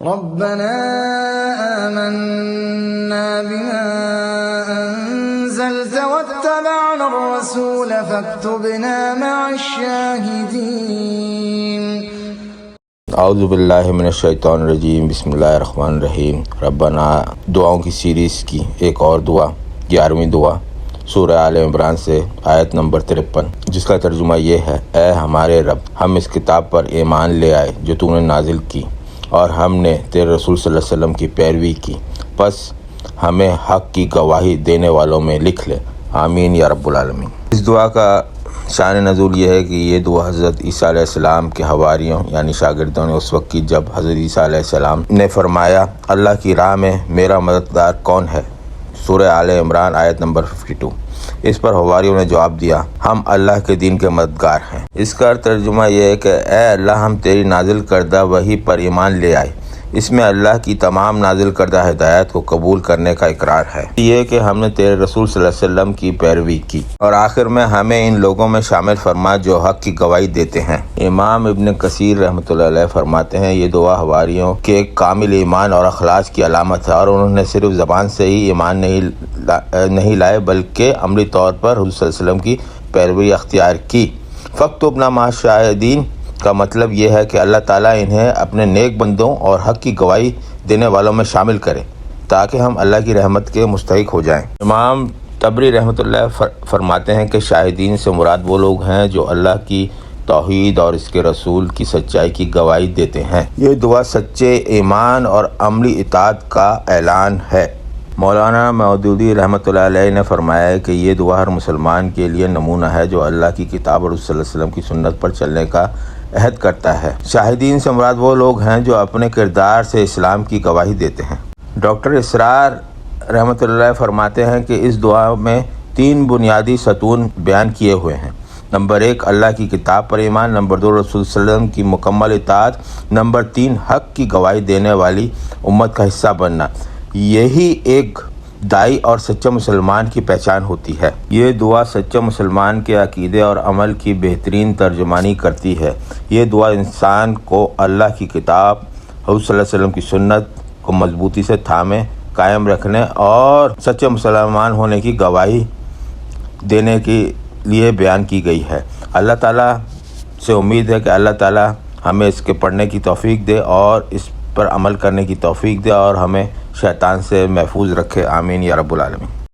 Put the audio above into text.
ربنا آمنا بما أنزلت واتبعنا الرسول فاكتبنا مع الشاهدين. اعوذ باللہ من الشیطان الرجیم. بسم اللہ الرحمن الرحیم. ربنا دعاؤں کی سیریز کی ایک اور دعا، 11ویں دعا، سورہ آل عمران سے آیت نمبر 53، جس کا ترجمہ یہ ہے: اے ہمارے رب، ہم اس کتاب پر ایمان لے آئے جو تو نے نازل کی، اور ہم نے تیرے رسول صلی اللہ علیہ وسلم کی پیروی کی، پس ہمیں حق کی گواہی دینے والوں میں لکھ لے، آمین یا رب العالمین. اس دعا کا شان نزول یہ ہے کہ یہ دعا حضرت عیسیٰ علیہ السلام کے حواریوں یعنی شاگردوں نے اس وقت کی جب حضرت عیسیٰ علیہ السلام نے فرمایا اللہ کی راہ میں میرا مددگار کون ہے، سورہ آل عمران آیت نمبر 52. اس پر حواریوں نے جواب دیا ہم اللہ کے دین کے مددگار ہیں. اس کا ترجمہ یہ ہے کہ اے اللہ، ہم تیری نازل کردہ وحی پر ایمان لے آئے. اس میں اللہ کی تمام نازل کردہ ہدایت کو قبول کرنے کا اقرار ہے، یہ کہ ہم نے تیرے رسول صلی اللہ علیہ وسلم کی پیروی کی، اور آخر میں ہمیں ان لوگوں میں شامل فرما جو حق کی گواہی دیتے ہیں. امام ابن کثیر رحمۃ اللہ علیہ فرماتے ہیں یہ دعا حواریوں کے کامل ایمان اور اخلاص کی علامت ہے، اور انہوں نے صرف زبان سے ہی ایمان نہیں لائے بلکہ عملی طور پر حضور صلی اللہ علیہ وسلم کی پیروی اختیار کی. فاکتبنا مع الشاہدین کا مطلب یہ ہے کہ اللہ تعالیٰ انہیں اپنے نیک بندوں اور حق کی گواہی دینے والوں میں شامل کرے تاکہ ہم اللہ کی رحمت کے مستحق ہو جائیں. امام طبری رحمۃ اللہ فرماتے ہیں کہ شاہدین سے مراد وہ لوگ ہیں جو اللہ کی توحید اور اس کے رسول کی سچائی کی گواہی دیتے ہیں. یہ دعا سچے ایمان اور عملی اطاعت کا اعلان ہے. مولانا مودودی رحمۃ اللہ علیہ نے فرمایا ہے کہ یہ دعا ہر مسلمان کے لیے نمونہ ہے جو اللہ کی کتاب اور رسول صلی اللہ علیہ وسلم کی سنت پر چلنے کا عہد کرتا ہے. شاہدین سے مراد وہ لوگ ہیں جو اپنے کردار سے اسلام کی گواہی دیتے ہیں. ڈاکٹر اسرار رحمۃ اللہ فرماتے ہیں کہ اس دعا میں 3 بنیادی ستون بیان کیے ہوئے ہیں. نمبر 1 اللہ کی کتاب پر ایمان، نمبر 2 رسول صلی اللہ علیہ وسلم کی مکمل اطاعت، نمبر 3 حق کی گواہی دینے والی امت کا حصہ بننا. یہی ایک دائی اور سچے مسلمان کی پہچان ہوتی ہے. یہ دعا سچے مسلمان کے عقیدے اور عمل کی بہترین ترجمانی کرتی ہے. یہ دعا انسان کو اللہ کی کتاب، حضور صلی اللہ علیہ وسلم کی سنت کو مضبوطی سے تھامے قائم رکھنے اور سچے مسلمان ہونے کی گواہی دینے کے لیے بیان کی گئی ہے. اللہ تعالیٰ سے امید ہے کہ اللہ تعالیٰ ہمیں اس کے پڑھنے کی توفیق دے اور اس پر عمل کرنے کی توفیق دے اور ہمیں شیطان سے محفوظ رکھے. آمین یا رب العالمین.